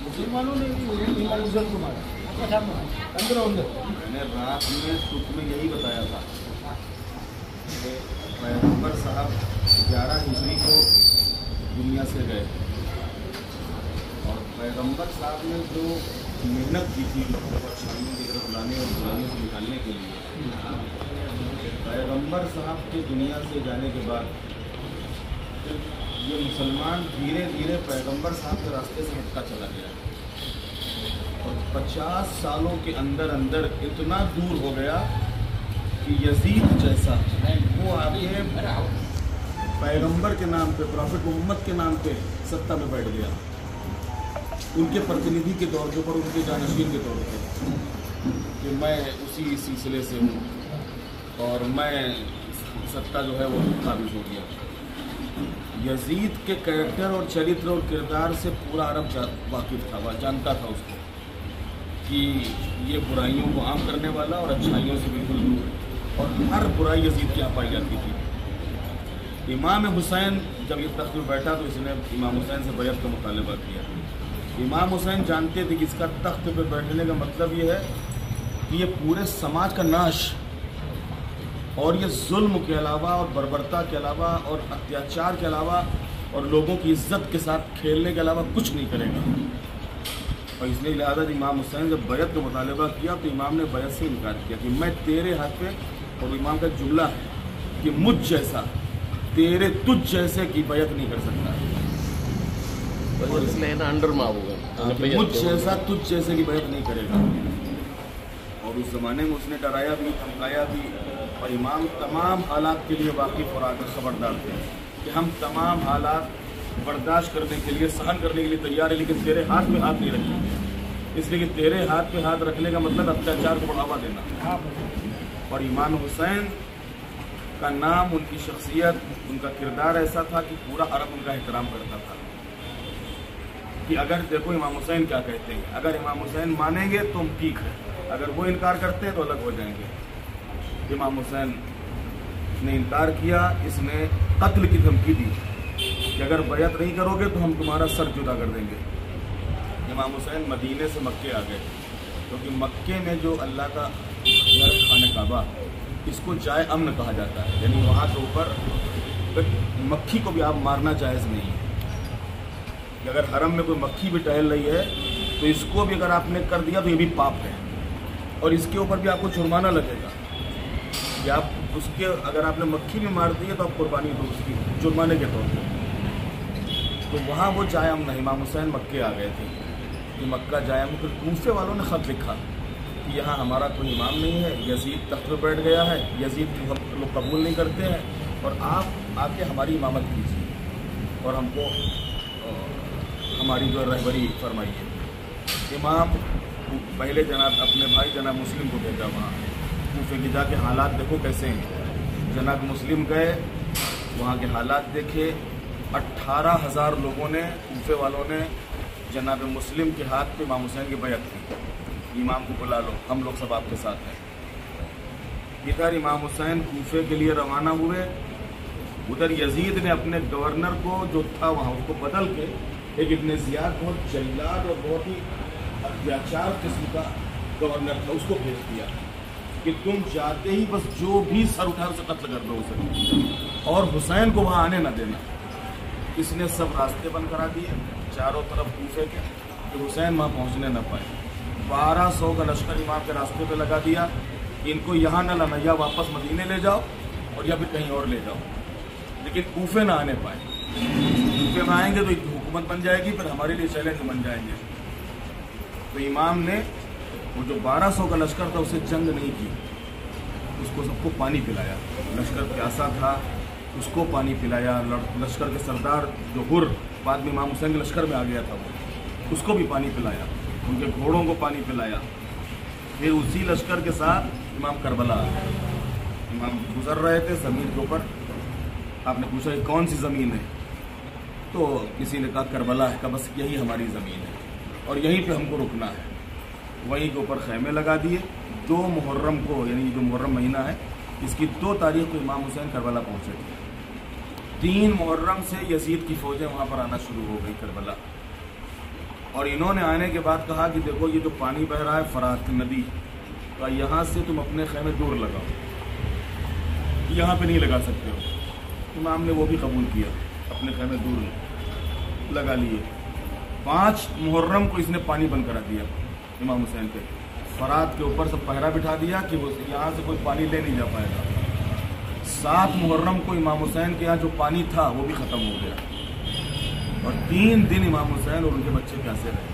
मुसलमानों ने को मारा। मैंने रात में सुख में यही बताया था कि पैगंबर साहब 11 हिजरी को दुनिया से गए और पैगंबर साहब ने जो मेहनत की थी अच्छाइयों की तरफ लाने और बुराइयों से निकालने के लिए, पैगंबर साहब के दुनिया से जाने के बाद ये मुसलमान धीरे धीरे पैगंबर साहब के रास्ते से हटता चला गया और 50 सालों के अंदर अंदर इतना दूर हो गया कि यजीद जैसा वो आगे है पैगंबर के नाम पे, प्रॉफिट मोहम्मद के नाम पे सत्ता में बैठ गया, उनके प्रतिनिधि के तौर पर, उनके जानशीन के तौर पर कि मैं उसी सिलसिले से हूँ और मैं सत्ता जो है वो काबिज हो गया। यजीद के कैरेक्टर और चरित्र और किरदार से पूरा अरब वाकिफ था, वह जानता था उसको कि ये बुराइयों को आम करने वाला और अच्छाइयों से बिल्कुल दूर, और हर बुराई यजीद के यहाँ पाई जाती थी। इमाम हुसैन जब ये तख्त में बैठा तो इसने इमाम हुसैन से बैत का मुतालबा किया। इमाम हुसैन जानते थे कि इसका तख्त पर बैठने का मतलब ये है कि ये पूरे समाज का नाश और ये जुल्म के अलावा और बर्बरता के अलावा और अत्याचार के अलावा और लोगों की इज्जत के साथ खेलने के अलावा कुछ नहीं करेगा। और इसलिए लिहाजा इमाम हुसैन जब बैत का मुतालबा किया तो इमाम ने बैत से इनकार किया कि मैं तेरे हाथ पे, और इमाम का जुमला है कि मुझ जैसा तेरे तुझ जैसे की बैत नहीं कर सकता, और इसलिए ना अंडर होगा, मुझ जैसा तुझ जैसे की बैत नहीं करेगा। और उस ज़माने में उसने डराया भी, धमकाया भी, और इमाम तमाम हालात के लिए वाकिफ़ और आकर खबरदार थे कि हम तमाम हालात बर्दाश्त करने के लिए, सहन करने के लिए तैयार है, लेकिन तेरे हाथ में हाथ नहीं रखेंगे। इसलिए कि तेरे हाथ में हाथ रखने का मतलब अत्याचार को बढ़ावा देना। और इमाम हुसैन का नाम, उनकी शख्सियत, उनका किरदार ऐसा था कि पूरा अरब उनका एहतराम करता था कि अगर देखो इमाम हुसैन क्या कहते हैं, अगर इमाम हुसैन मानेंगे तो ठीक है, अगर वो इनकार करते हैं तो अलग हो जाएंगे। इमाम हुसैन ने इनकार किया, इसने कत्ल की धमकी दी कि अगर बैत नहीं करोगे तो हम तुम्हारा सर जुदा कर देंगे। इमाम हुसैन मदीने से मक्के आ गए, क्योंकि मक्के में जो अल्लाह का घर खाने काबा, इसको जाए अमन कहा जाता है, यानी वहाँ के ऊपर मक्खी को भी आप मारना जायज़ नहीं है। कि अगर हरम में कोई मक्खी भी टहल रही है तो इसको भी अगर आपने कर दिया तो ये भी पाप है, और इसके ऊपर भी आपको जुर्माना लगेगा कि आप उसके, अगर आपने मक्खी भी मार दी है तो आप कुर्बानी दो उसकी जुर्माने के तौर पर। तो वहाँ वो जायम नहीं, इमाम हुसैन मक्के आ गए थे कि मक्का जायम। फिर कूफे वालों ने ख़त लिखा कि यहाँ हमारा कोई इमाम नहीं है, यजीद तख्त पर बैठ गया है, यजीद को हम लोग कबूल नहीं करते हैं, और आप आके हमारी इमामत कीजिए और हमको हमारी जो रहबरी फरमाइए। इमाम पहले जनाब अपने भाई जनाब मुस्लिम को भेजा वहाँ कूफे की, जाके हालात देखो कैसे हैं। जनाब मुस्लिम गए, वहाँ के हालात देखे। 18,000 लोगों ने, कूफे वालों ने जनाब मुस्लिम के हाथ पे इमाम हुसैन की बैत की, इमाम को बुला लो, हम लोग सब आपके साथ हैं। इधर इमाम हुसैन कूफे के लिए रवाना हुए, उधर यजीद ने अपने गवर्नर को जो था वहाँ उसको बदल के एक इब्न ज़ियाद बहुत जल्लाद और बहुत ही अत्याचार किस्म का गवर्नर था, उसको भेज दिया कि तुम जाते ही बस जो भी सर उठा उसे कत्ल कर दो उसे, और हुसैन को वहाँ आने न देना। इसने सब रास्ते बंद करा दिए चारों तरफ कूफे के कि हुसैन वहाँ पहुँचने न पाए। 1200 का लश्कर इमाम के रास्ते पे लगा दिया, इनको यहाँ न लाना, या वापस मदीने ले जाओ और या फिर कहीं और ले जाओ, लेकिन कूफे ना आने पाए। कूफे में आएंगे तो हुकूमत बन जाएगी, फिर हमारे लिए चैलेंज बन जाएंगे। तो इमाम ने वो जो 1200 का लश्कर था उसे जंग नहीं की, उसको सबको पानी पिलाया। लश्कर प्यासा था, उसको पानी पिलाया। लश्कर के सरदार जो हुर, बाद में इमाम हुसैन के लश्कर में आ गया था वो, उसको भी पानी पिलाया, उनके घोड़ों को पानी पिलाया। फिर उसी लश्कर के साथ इमाम करबला आ गए। इमाम गुजर रहे थे ज़मीन के ऊपर, आपने पूछा कि कौन सी ज़मीन है, तो किसी ने कहा करबला है, कहा बस यही हमारी ज़मीन है और यहीं पे हमको रुकना है। वहीं के ऊपर खैमे लगा दिए। 2 मुहर्रम को, यानी जो मुहर्रम महीना है اس کی 2 تاریخ کو امام حسین کربلا پہنچے تھے. 3 محرم سے یزید کی فوجیں وہاں پر آنا شروع ہو گئی کربلا. اور انہوں نے آنے کے بعد کہا کہ دیکھو یہ جو پانی بہ رہا ہے فرات ندی کا، یہاں سے تم اپنے خیمے دور لگاؤ، یہاں پہ نہیں لگا سکتے ہو. امام نے وہ بھی قبول کیا، اپنے خیمے دور لگا لیے. 5 محرم کو اس نے پانی بند کرا دیا امام حسین پہ، فرات کے اوپر سب پہرا بٹھا دیا کہ وہ یہاں سے کوئی پانی لے نہیں جا پائے گا. 7 محرم کو امام حسین کے یہاں جو پانی تھا وہ بھی ختم ہو گیا، اور 3 دن امام حسین اور ان کے بچے پیاسے رہے.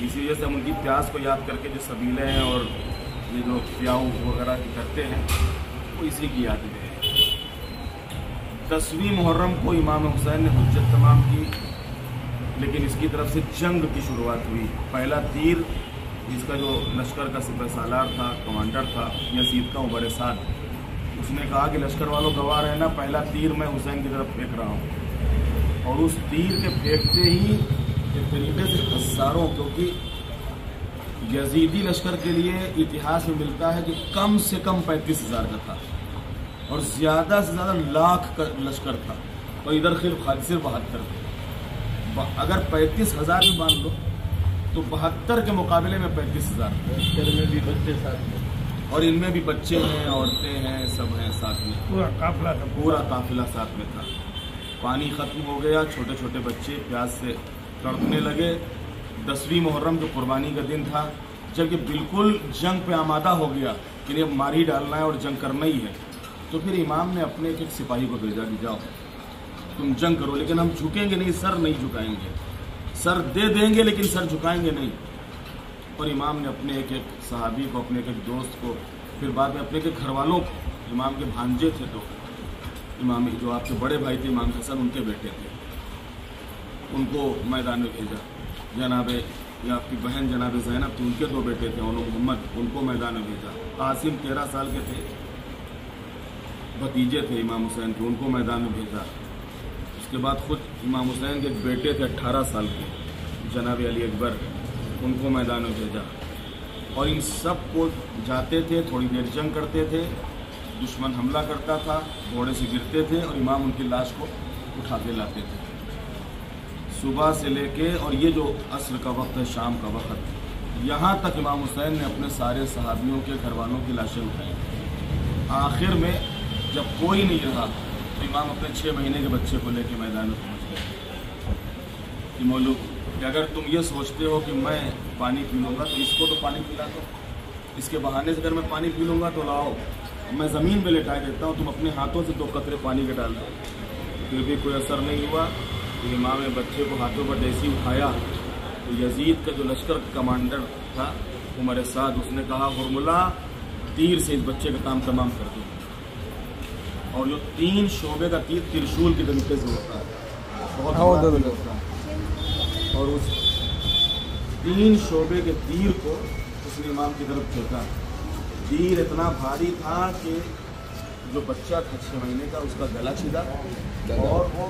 اسی وجہ سے ہم ان کی پیاس کو یاد کر کے جو سبیلے ہیں اور یہ جو پیاؤ وغیرہ کرتے ہیں وہ اسی کی یاد میں ہے. 10ویں محرم کو امام حسین نے حجت تمام کی، لیکن اس کی طرف سے جنگ کی شروعات ہوئی. پہلا تیر اس کا جو لشکر کا سپہ سالار تھا، کمانڈر تھا یزید کا عمر سعد، اس نے کہا کہ لشکر والوں گواہ رہنا، پہلا تیر میں حسین کی طرف پھینک رہا ہوں. اور اس تیر کے پھینکتے ہی ایک طریقے سے ہزاروں، کیونکہ یزیدی لشکر کے لیے اتہاس میں ملتا ہے کہ کم سے کم 35,000 کا تھا اور زیادہ سے زیادہ لاکھ کا لشکر تھا، اور ادھر صرف 72 تھے. اگر 35,000 بھی مان لو تو 72 کے مقابلے میں 35,000 میں بھی بچے ساتھ میں، اور ان میں بھی بچے ہیں، عورتیں ہیں، سب ہیں ساتھ میں. پورا قافلہ تھا. پورا قافلہ ساتھ میں تھا. پانی ختم ہو گیا، چھوٹے چھوٹے بچے پیاس سے تڑپنے لگے. 10ویں محرم جو قربانی کا دن تھا، جب یہ بالکل جنگ پہ آمادہ ہو گیا کہ اب مار ہی ڈالنا ہے اور جنگ کرنا ہی ہے، تو پھر امام نے اپنے ایک سپاہی کو بھیجا کہ جاؤ تم جنگ کرو، لیکن ہم جھکیں گے نہیں، سر نہیں جھکائیں گے، سر دے دیں گے لیکن سر جھکائیں گے نہیں. اور امام نے اپنے ایک صحابی کو، اپنے ایک دوست کو، پھر بعد میں اپنے گھر والوں کو، امام کے بھانجے تھے تو امام جو آپ کے بڑے بھائی تھے امام حسن، ان کے بیٹے تھے، ان کو میدان میں بھیجا. جناب یا آپ کی بہن جناب زینب تھی، ان کے 2 بیٹے تھے، انہوں محمد، ان کو میدان میں بھیجا. قاسم 13 سال کے تھے، بھتیجے تھے امام حسین کے، ان کو میدان میں بھیجا. اس کے بعد خود امام حسین کے ایک بیٹے تھے 18 سال کے، جناب علی اکبر، ان کو میدان میں بھیجا. اور ان سب کو جاتے تھے، تھوڑی دیر جنگ کرتے تھے، دشمن حملہ کرتا تھا، گھوڑے سے گرتے تھے اور امام ان کی لاش کو اٹھا کے لاتے تھے صبح سے لے کے. اور یہ جو عصر کا وقت ہے، شام کا وقت، یہاں تک امام حسین نے اپنے سارے صحابیوں کے گھر والوں کی لاشیں اٹھائیں. آخر میں جب کوئی نہیں رہا تو امام اپنے 6 مہینے کے بچے کو لے کے میدان میں پہنچ گئے کہ مولو کہ اگر تم یہ سوچتے ہو کہ میں پانی پی لوں گا تو اس کو تو پانی پلا دو، اس کے بہانے سے اگر میں پانی پی لوں گا تو لاؤ، میں زمین پہ لٹائے دیتا ہوں، تم اپنے ہاتھوں سے 2 قطرے پانی کے ڈال دو. پھر بھی کوئی اثر نہیں ہوا. تو امام نے بچے کو ہاتھوں پر جیسے ہی اٹھایا تو یزید کا جو لشکر کمانڈر تھا عمر سعد، اس نے کہا ہرملا تیر سے اس بچے کا کام تمام کر دو. اور جو 3 شعبے کا تیر ترشول کے طریقے سے ہوتا ہے، بہت بڑا تیر ہوتا ہے، اور اس 3 شعبے کے تیر کو اس نے امام کی طرف پھینکا. تیر اتنا بھاری تھا کہ جو بچہ تھا 6 مہینے کا، اس کا گلا چھدا اور وہ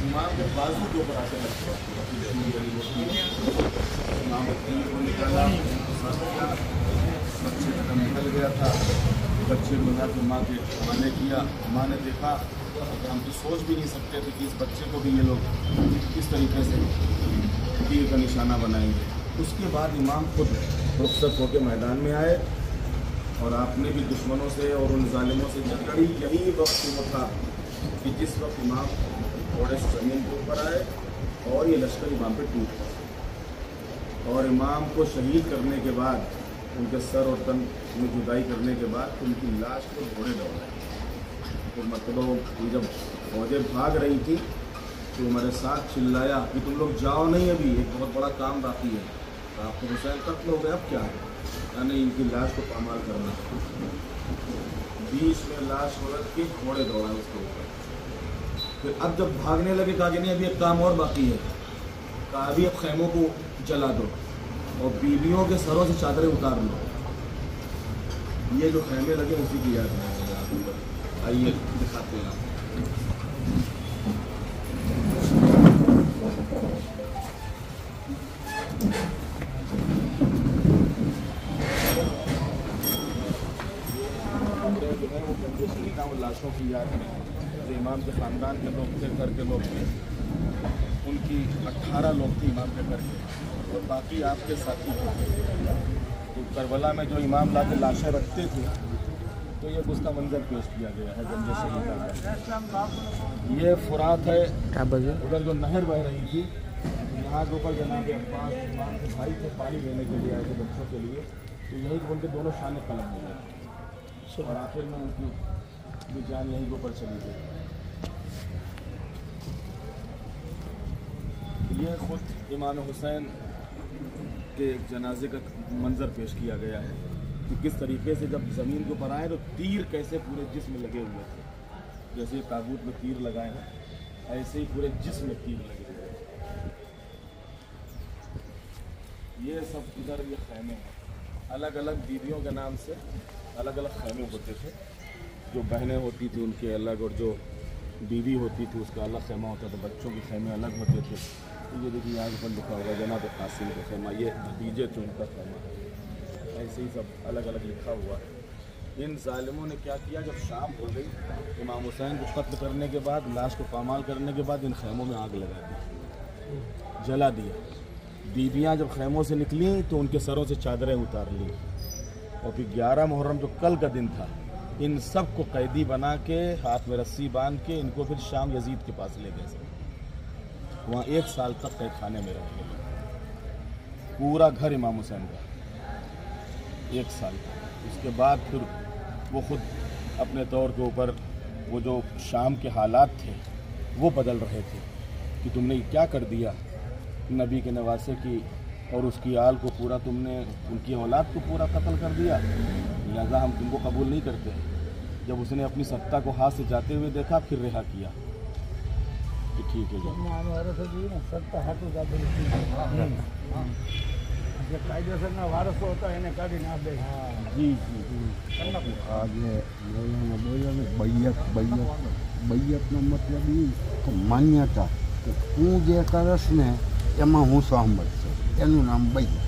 امام کے بازو کے اوپر آ کے لگتا. امام نے تیر کو نکالا، بچے کا دم نکل گیا تھا. بچے کو لا کے ماں کے حوالے کیا. ماں نے دیکھا کہ ہم تو سوچ بھی نہیں سکتے تھے کہ اس بچے کو بھی یہ لوگ کس طریقے سے تیر کا نشانہ بنائیں گے. اس کے بعد امام خود رخصت ہو کے میدان میں آئے، اور آپ نے بھی دشمنوں سے اور ان ظالموں سے جنگ لڑی. یہی وقت وہ تھا کہ جس وقت امام گھوڑے سے زمین کے اوپر آئے اور یہ لشکر امام پہ ٹوٹ گیا. اور امام کو شہید کرنے کے بعد، ان کے سر اور تن میں جدائی کرنے کے بعد، ان کی لاش کو گھوڑے دوڑائے. تو مطلب جب فوجیں بھاگ رہی تھی تو ہمارے ساتھ چلایا کہ تم لوگ جاؤ نہیں، ابھی ایک بہت بڑا کام باقی ہے. آپ کو حسین قتل ہو گئے، اب کیا ہے؟ یعنی ان کی لاش کو پامال کرنا. بیچ میں لاش کو رکھ کے گھوڑے دوڑائے اس کے اوپر. پھر اب جب بھاگنے لگے کہا کہ نہیں ابھی ایک کام اور باقی ہے. کہا ابھی اب خیموں کو جلا دو اور بیویوں کے سروں سے چادریں اتار لو. یہ جو خیمے لگے اسی کی یاد ہے. آئیے دکھاتے ہیں آپ. है वो गंजे शहीदा और लाशों की याद में जो इमाम के ख़ानदान के लोग थे, घर के लोग थे, उनकी 18 लोग थे इमाम के घर के और बाकी आपके साथी थे। तो करबला में जो इमाम ला के लाशें रखते थे तो ये उसका मंजर पेश किया गया है गंजे शहीदा का। ये फुरात है, उधर जो नहर बह रही थी यहाँ के ऊपर जनाब अब्बास इमाम के भाई थे पानी लेने के लिए आए थे बच्चों के लिए, तो यही उनके दोनों शान कलम हो गए और आखिर में उनकी भी जान यहीं के ऊपर चली गई। ये खुद इमाम हुसैन के एक जनाजे का मंजर पेश किया गया है कि किस तरीके से जब ज़मीन के ऊपर आए तो तीर कैसे पूरे जिस्म में लगे हुए थे, जैसे ताबूत में तीर लगाए हैं ऐसे ही पूरे जिस्म में तीर लगे हुए थे। ये सब इधर ये खैमे हैं, अलग अलग दीदियों के नाम से अलग अलग खैमे होते थे। जो बहनें होती थी उनके अलग और जो बीवी होती थी उसका अलग खैमा होता था, बच्चों के खैमे अलग होते थे। तो ये देखिए यहाँ पर लिखा होगा जनाब कासिम का खैमा, ये भतीजे थे उनका खैमा है, ऐसे ही सब अलग अलग लिखा हुआ है। इन ज़ालिमों ने क्या किया, जब शाम हो गई इमाम हुसैन को कत्ल करने के बाद, लाश को पामाल करने के बाद इन खैमों में आग लगा दी, जला दिया। बीबियाँ जब खैमों से निकली तो उनके सरों से चादरें उतार ली और फिर 11 मुहर्रम जो कल का दिन था इन सब को कैदी बना के हाथ में रस्सी बांध के इनको फिर शाम यजीद के पास ले गए। वहाँ 1 साल तक कैद खाने में रह गए, पूरा घर इमाम हुसैन का 1 साल। उसके बाद फिर वो खुद अपने तौर के ऊपर वो जो शाम के हालात थे वो बदल रहे थे कि तुमने क्या कर दिया नबी के नवासे की और उसकी आल को पूरा, तुमने उनकी औलाद को पूरा कत्ल कर दिया, लिहाजा हम तुमको कबूल नहीं करते। जब उसने अपनी सत्ता को हाथ से जाते हुए देखा फिर रिहा किया कि ठीक है કાયદેસર ના વારસો હતા એને કાઢી ના દે। जी जी આજે બૈયતનો મતલબ એ કે માન્યતા કે તું જે કરસ ને એમાં હું સહમત છું, એનું નામ બૈયત।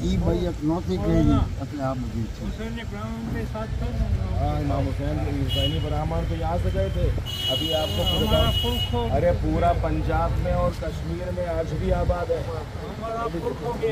એ બૈયત નહોતી કરી એટલે આ બધું છે। હુસૈનની પ્રાણ के साथ था ना, हाँ इमाम हुसैन हुसैनी ब्राह्मण तो यहाँ से गए थे। अभी आपको हमारा पुरखों अरे पूरा पंजाब में और कश्मीर में आज भी आबाद है। हमारा पुरखों के